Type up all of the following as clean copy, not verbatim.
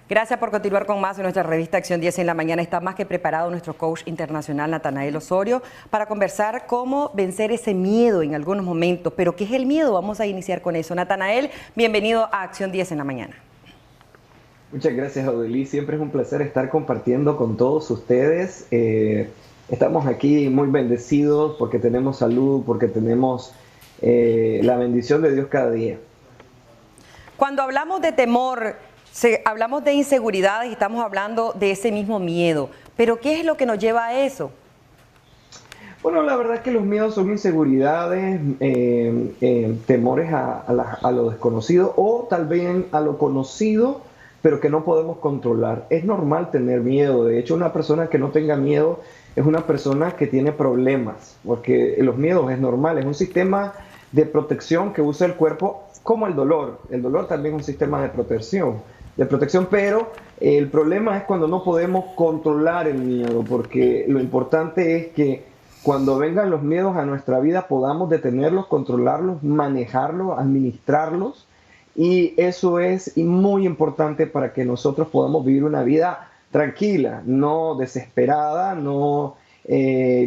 Gracias por continuar con más en nuestra revista Acción 10 en la mañana. Está más que preparado nuestro coach internacional Natanael Osorio para conversar cómo vencer ese miedo en algunos momentos. ¿Pero qué es el miedo? Vamos a iniciar con eso. Natanael, bienvenido a Acción 10 en la mañana. Muchas gracias, Audely. Siempre es un placer estar compartiendo con todos ustedes. Estamos aquí muy bendecidos porque tenemos salud, porque tenemos la bendición de Dios cada día. Cuando hablamos de temor, hablamos de inseguridades y estamos hablando de ese mismo miedo. ¿Pero qué es lo que nos lleva a eso? Bueno, la verdad es que los miedos son inseguridades, temores a lo desconocido o tal vez a lo conocido, pero que no podemos controlar. Es normal tener miedo. De hecho, una persona que no tenga miedo es una persona que tiene problemas, porque los miedos es normal, es un sistema de protección que usa el cuerpo como el dolor. El dolor también es un sistema de protección, pero el problema es cuando no podemos controlar el miedo, porque lo importante es que cuando vengan los miedos a nuestra vida podamos detenerlos, controlarlos, manejarlos, administrarlos, y eso es muy importante para que nosotros podamos vivir una vida tranquila, no desesperada, no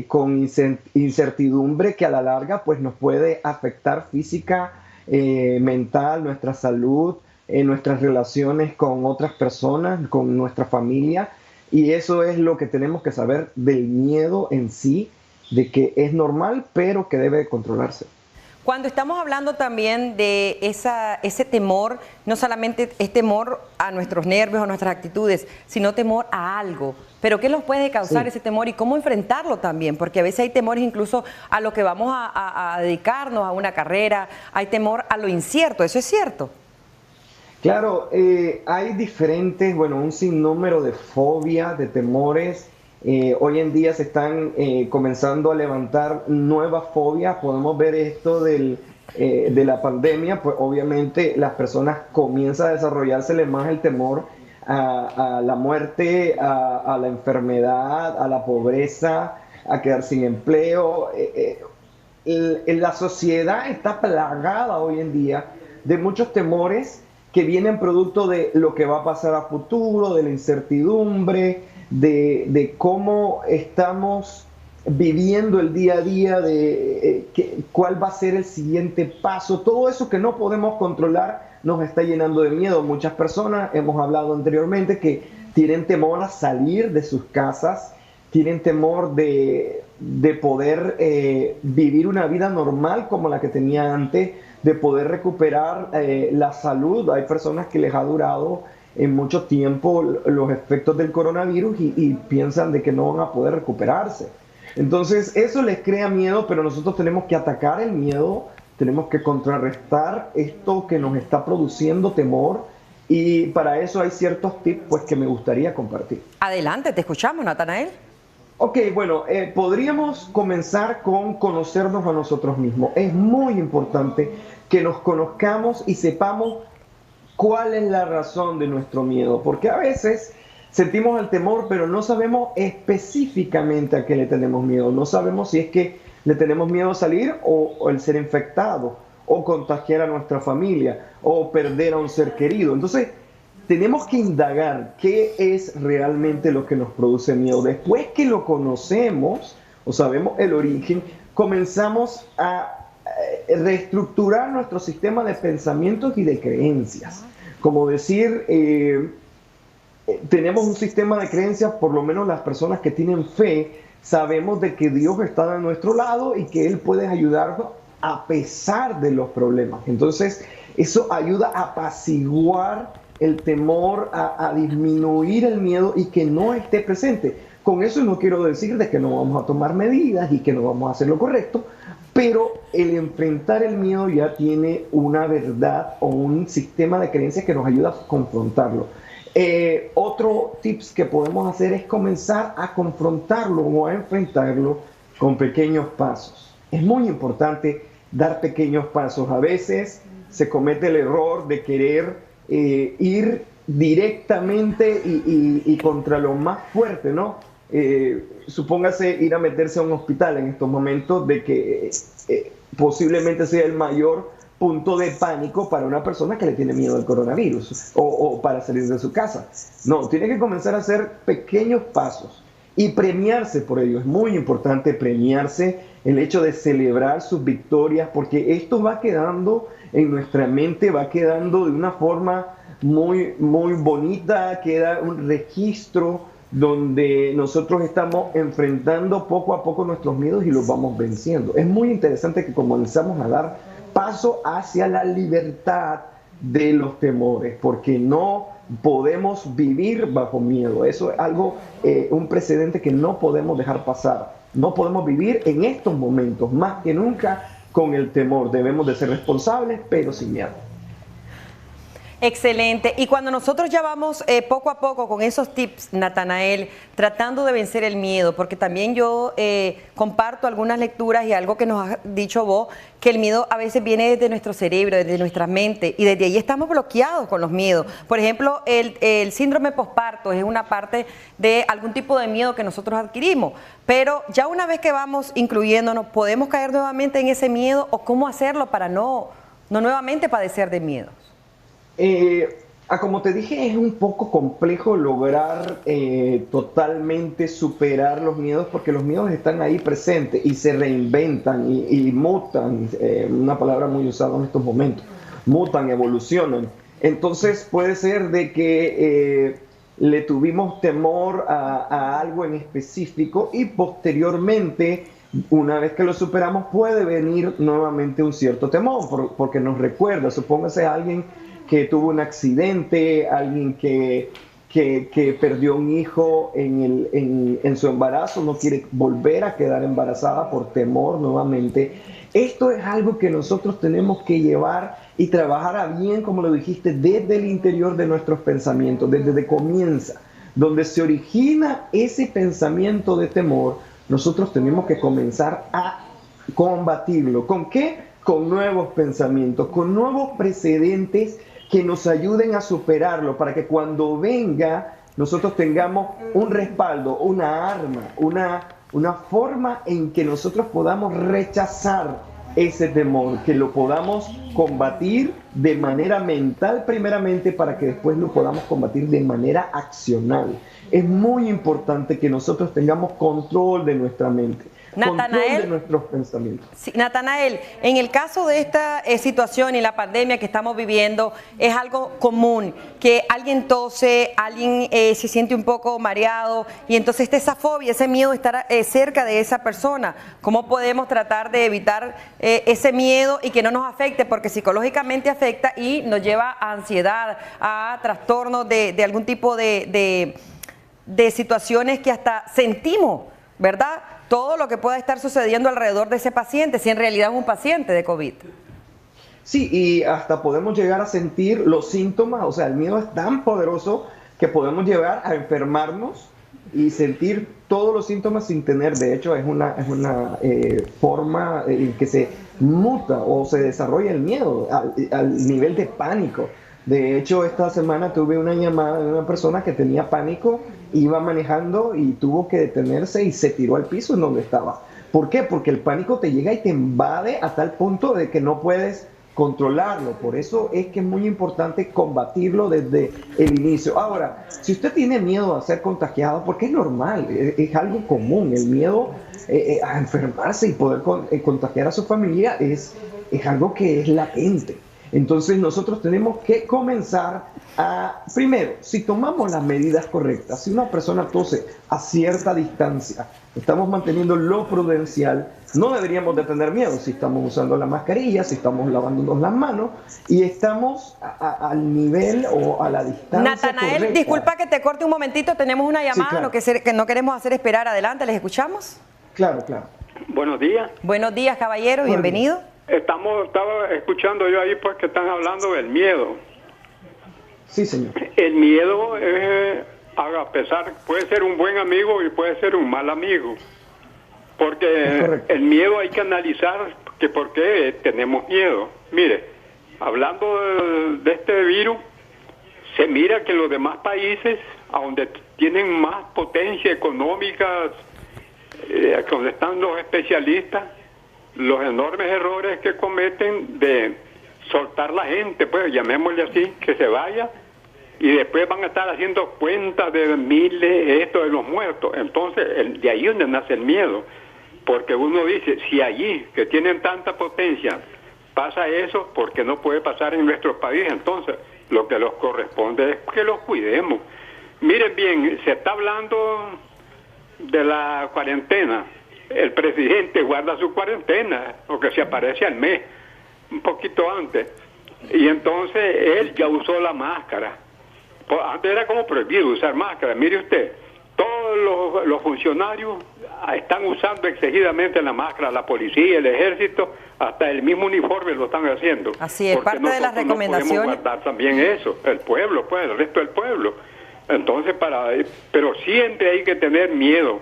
con incertidumbre que a la larga pues nos puede afectar física, mental, nuestra salud, nuestras relaciones con otras personas, con nuestra familia. Y eso es lo que tenemos que saber del miedo en sí, de que es normal, pero que debe controlarse. Cuando estamos hablando también de ese temor, no solamente es temor a nuestros nervios, a nuestras actitudes, sino temor a algo. Pero ¿qué nos puede causar ese temor y cómo enfrentarlo también? Porque a veces hay temores incluso a lo que vamos a dedicarnos, a una carrera, hay temor a lo incierto, ¿eso es cierto? Claro, hay diferentes, bueno, un sinnúmero de fobias, de temores. Hoy en día se están comenzando a levantar nuevas fobias. Podemos ver esto de la pandemia, pues obviamente las personas comienzan a desarrollársele más el temor a la muerte, a la enfermedad, a la pobreza, a quedar sin empleo. La sociedad está plagada hoy en día de muchos temores que vienen producto de lo que va a pasar a futuro, de la incertidumbre, de cómo estamos viviendo el día a día, de cuál va a ser el siguiente paso. Todo eso que no podemos controlar nos está llenando de miedo. Muchas personas, hemos hablado anteriormente, que tienen temor a salir de sus casas, tienen temor de poder vivir una vida normal como la que tenía antes, de poder recuperar la salud. Hay personas que les ha durado en mucho tiempo los efectos del coronavirus y piensan de que no van a poder recuperarse. Entonces eso les crea miedo, pero nosotros tenemos que atacar el miedo, tenemos que contrarrestar esto que nos está produciendo temor, y para eso hay ciertos tips pues, que me gustaría compartir. Adelante, te escuchamos, Natanael. Ok, bueno, podríamos comenzar con conocernos a nosotros mismos. Es muy importante que nos conozcamos y sepamos cuál es la razón de nuestro miedo, porque a veces sentimos el temor, pero no sabemos específicamente a qué le tenemos miedo. No sabemos si es que le tenemos miedo a salir o el ser infectado, o contagiar a nuestra familia, o perder a un ser querido. Entonces, tenemos que indagar qué es realmente lo que nos produce miedo. Después que lo conocemos o sabemos el origen, comenzamos a reestructurar nuestro sistema de pensamientos y de creencias. Como decir, tenemos un sistema de creencias, por lo menos las personas que tienen fe, sabemos de que Dios está de nuestro lado y que Él puede ayudarnos a pesar de los problemas. Entonces, eso ayuda a apaciguar el temor, a disminuir el miedo y que no esté presente. Con eso no quiero decir de que no vamos a tomar medidas y que no vamos a hacer lo correcto, pero el enfrentar el miedo ya tiene una verdad o un sistema de creencias que nos ayuda a confrontarlo. Otro tips que podemos hacer es comenzar a confrontarlo o a enfrentarlo con pequeños pasos. Es muy importante dar pequeños pasos. A veces se comete el error de querer ir directamente y contra lo más fuerte, ¿no? Supóngase ir a meterse a un hospital en estos momentos, de que posiblemente sea el mayor punto de pánico para una persona que le tiene miedo al coronavirus o para salir de su casa. No, tiene que comenzar a hacer pequeños pasos y premiarse por ello. Es muy importante premiarse, el hecho de celebrar sus victorias, porque esto va quedando en nuestra mente, va quedando de una forma muy, muy bonita, queda un registro donde nosotros estamos enfrentando poco a poco nuestros miedos y los vamos venciendo. Es muy interesante que comenzamos a dar paso hacia la libertad de los temores, porque no podemos vivir bajo miedo. Eso es algo, un precedente que no podemos dejar pasar. No podemos vivir en estos momentos, más que nunca, con el temor. Debemos de ser responsables, pero sin miedo. Excelente. Y cuando nosotros ya vamos poco a poco con esos tips, Natanael, tratando de vencer el miedo, porque también yo comparto algunas lecturas y algo que nos has dicho vos, que el miedo a veces viene desde nuestro cerebro, desde nuestra mente, y desde ahí estamos bloqueados con los miedos. Por ejemplo, el síndrome posparto es una parte de algún tipo de miedo que nosotros adquirimos, pero ya una vez que vamos incluyéndonos, ¿podemos caer nuevamente en ese miedo o cómo hacerlo para no nuevamente padecer de miedo? Como te dije, es un poco complejo lograr totalmente superar los miedos, porque los miedos están ahí presentes y se reinventan y mutan, una palabra muy usada en estos momentos, mutan, evolucionan. Entonces puede ser de que le tuvimos temor a algo en específico y posteriormente, una vez que lo superamos, puede venir nuevamente un cierto temor, porque nos recuerda, supóngase a alguien que tuvo un accidente, alguien que perdió un hijo en su embarazo, no quiere volver a quedar embarazada por temor nuevamente. Esto es algo que nosotros tenemos que llevar y trabajar a bien, como lo dijiste, desde el interior de nuestros pensamientos, desde que comienza, donde se origina ese pensamiento de temor. Nosotros tenemos que comenzar a combatirlo. ¿Con qué? Con nuevos pensamientos, con nuevos precedentes que nos ayuden a superarlo, para que cuando venga nosotros tengamos un respaldo, una arma, una forma en que nosotros podamos rechazar ese temor, que lo podamos combatir de manera mental primeramente, para que después lo podamos combatir de manera accional. Es muy importante que nosotros tengamos control de nuestra mente. Control de nuestros pensamientos. Sí, Natanael, en el caso de esta situación y la pandemia que estamos viviendo, es algo común que alguien tose, alguien se siente un poco mareado y entonces está esa fobia, ese miedo de estar cerca de esa persona. ¿Cómo podemos tratar de evitar ese miedo y que no nos afecte? Porque psicológicamente afecta y nos lleva a ansiedad, a trastornos de algún tipo de situaciones que hasta sentimos, ¿verdad? Todo lo que pueda estar sucediendo alrededor de ese paciente, si en realidad es un paciente de COVID. Sí, y hasta podemos llegar a sentir los síntomas, o sea, el miedo es tan poderoso que podemos llegar a enfermarnos y sentir todos los síntomas sin tener. De hecho, es una forma en que se muta o se desarrolla el miedo al nivel de pánico. De hecho, esta semana tuve una llamada de una persona que tenía pánico, iba manejando y tuvo que detenerse y se tiró al piso en donde estaba. ¿Por qué? Porque el pánico te llega y te invade a tal punto de que no puedes controlarlo. Por eso es que es muy importante combatirlo desde el inicio. Ahora, si usted tiene miedo a ser contagiado, porque es normal, es algo común, el miedo a enfermarse y poder contagiar a su familia es algo que es latente. Entonces nosotros tenemos que comenzar a, primero, si tomamos las medidas correctas, si una persona tose a cierta distancia, estamos manteniendo lo prudencial, no deberíamos de tener miedo si estamos usando la mascarilla, si estamos lavándonos las manos y estamos al nivel o a la distancia Natanael, correcta. Disculpa que te corte un momentito, tenemos una llamada, sí, claro. que no queremos hacer esperar. Adelante, ¿les escuchamos? Claro, claro. Buenos días. Buenos días, caballero, bienvenido. Estaba escuchando yo ahí pues que están hablando del miedo. Sí, señor. El miedo es, a pesar, puede ser un buen amigo y puede ser un mal amigo. Porque el miedo hay que analizar que por qué tenemos miedo. Mire, hablando de este virus, se mira que los demás países, a donde tienen más potencia económica, donde están los especialistas, los enormes errores que cometen de soltar la gente, pues llamémosle así, que se vaya, y después van a estar haciendo cuentas de miles, esto de los muertos. Entonces, de ahí es donde nace el miedo, porque uno dice, si allí, que tienen tanta potencia, pasa eso, ¿por qué no puede pasar en nuestro país? Entonces, lo que nos corresponde es que los cuidemos. Miren bien, se está hablando de la cuarentena. El presidente guarda su cuarentena, porque se aparece al mes, un poquito antes. Y entonces él ya usó la máscara. Pues antes era como prohibido usar máscara. Mire usted, todos los funcionarios están usando exigidamente la máscara, la policía, el ejército, hasta el mismo uniforme lo están haciendo. Así es, parte de las recomendaciones. No podemos guardar también eso, el pueblo, pues, el resto del pueblo. Entonces, pero siempre hay que tener miedo.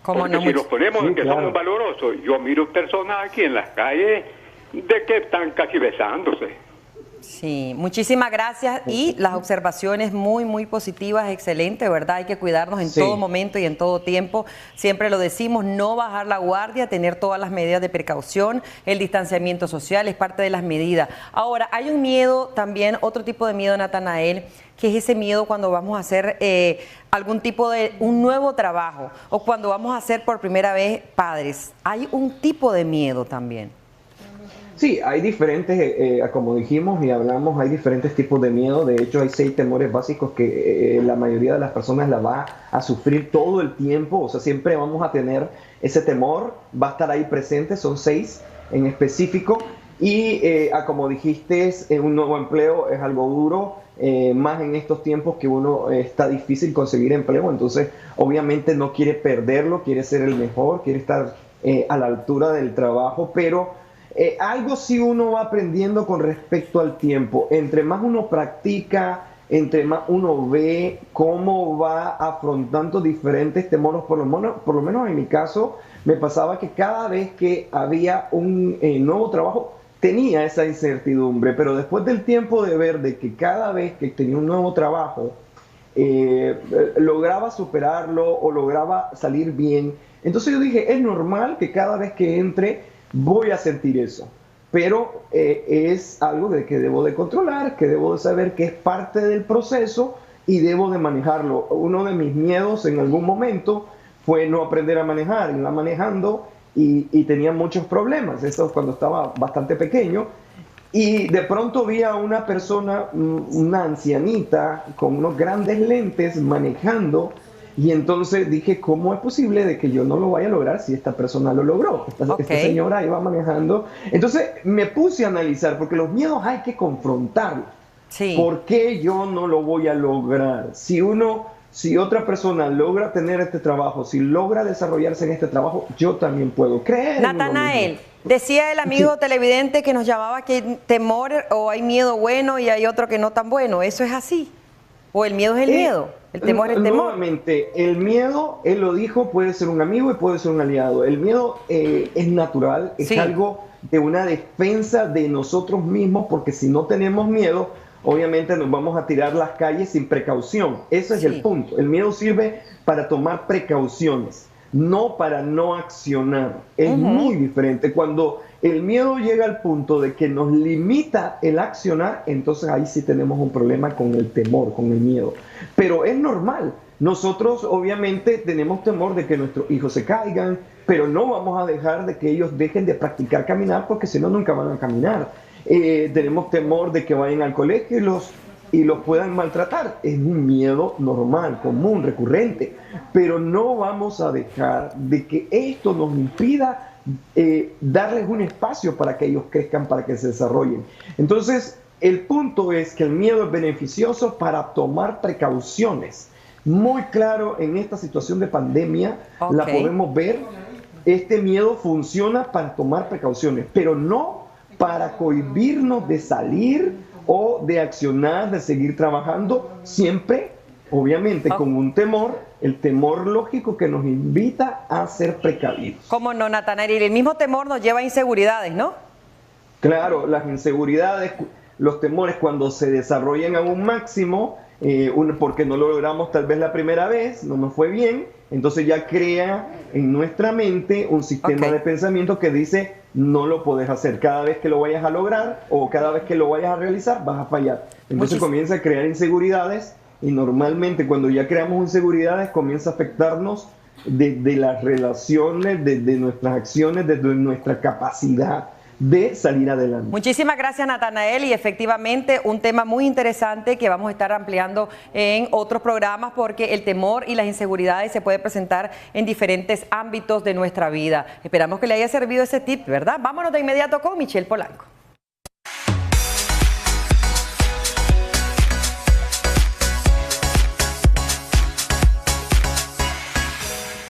Porque si nos ponemos en que somos valorosos, yo miro personas aquí en las calles de que están casi besándose. Sí, muchísimas gracias, y las observaciones muy positivas, excelente, ¿verdad? Hay que cuidarnos en todo momento y en todo tiempo. Siempre lo decimos, no bajar la guardia, tener todas las medidas de precaución, el distanciamiento social es parte de las medidas. Ahora, hay un miedo también, otro tipo de miedo, Natanael, que es ese miedo cuando vamos a hacer algún tipo de un nuevo trabajo o cuando vamos a ser por primera vez padres. Hay un tipo de miedo también. Sí, hay diferentes, como dijimos y hablamos, hay diferentes tipos de miedo. De hecho, hay 6 temores básicos que la mayoría de las personas la va a sufrir todo el tiempo. O sea, siempre vamos a tener ese temor, va a estar ahí presente, son 6 en específico. Y como dijiste, un nuevo empleo es algo duro, más en estos tiempos que uno está difícil conseguir empleo. Entonces, obviamente no quiere perderlo, quiere ser el mejor, quiere estar a la altura del trabajo, pero... algo sí uno va aprendiendo con respecto al tiempo. Entre más uno practica, entre más uno ve cómo va afrontando diferentes temores, por lo menos en mi caso, me pasaba que cada vez que había un nuevo trabajo, tenía esa incertidumbre, pero después del tiempo de ver de que cada vez que tenía un nuevo trabajo, lograba superarlo o lograba salir bien. Entonces yo dije, es normal que cada vez que entre, voy a sentir eso, pero es algo de que debo de controlar, que debo de saber que es parte del proceso y debo de manejarlo. Uno de mis miedos en algún momento fue no aprender a manejar, iba manejando y tenía muchos problemas, eso cuando estaba bastante pequeño, y de pronto vi a una persona, una ancianita con unos grandes lentes manejando. Y entonces dije, ¿cómo es posible de que yo no lo vaya a lograr si esta persona lo logró? Esta señora iba manejando. Entonces me puse a analizar, porque los miedos hay que confrontarlos. Sí. ¿Por qué yo no lo voy a lograr? Si otra persona logra tener este trabajo, si logra desarrollarse en este trabajo, yo también puedo creer. Natanael, decía el amigo televidente que nos llamaba que hay temor o hay miedo bueno y hay otro que no tan bueno. ¿Eso es así? ¿O el miedo es el miedo? ¿El temor es el temor? Nuevamente, el miedo, él lo dijo, puede ser un amigo y puede ser un aliado. El miedo es natural, es algo de una defensa de nosotros mismos, porque si no tenemos miedo, obviamente nos vamos a tirar las calles sin precaución. Ese es el punto. El miedo sirve para tomar precauciones, no para no accionar. Es muy diferente. Cuando el miedo llega al punto de que nos limita el accionar, entonces ahí sí tenemos un problema con el temor, con el miedo. Pero es normal. Nosotros obviamente tenemos temor de que nuestros hijos se caigan, pero no vamos a dejar de que ellos dejen de practicar caminar, porque si no, nunca van a caminar. Tenemos temor de que vayan al colegio y los puedan maltratar. Es un miedo normal, común, recurrente, pero no vamos a dejar de que esto nos impida darles un espacio para que ellos crezcan, para que se desarrollen. Entonces, el punto es que el miedo es beneficioso para tomar precauciones. Muy claro, en esta situación de pandemia, la podemos ver. Este miedo funciona para tomar precauciones, pero no para cohibirnos de salir o de accionar, de seguir trabajando, siempre, obviamente, con un temor, el temor lógico que nos invita a ser precavidos. ¿Cómo no, Natanael? Y el mismo temor nos lleva a inseguridades, ¿no? Claro, las inseguridades, los temores cuando se desarrollan a un máximo, porque no lo logramos tal vez la primera vez, no nos fue bien, Entonces ya crea en nuestra mente un sistema de pensamiento que dice no lo puedes hacer. Cada vez que lo vayas a lograr o cada vez que lo vayas a realizar vas a fallar. Entonces comienza a crear inseguridades y normalmente cuando ya creamos inseguridades comienza a afectarnos de las relaciones, de nuestras acciones, de nuestra capacidad de salir adelante. Muchísimas gracias, Natanael, y efectivamente un tema muy interesante que vamos a estar ampliando en otros programas porque el temor y las inseguridades se puede presentar en diferentes ámbitos de nuestra vida. Esperamos que le haya servido ese tip, ¿verdad? Vámonos de inmediato con Michelle Polanco.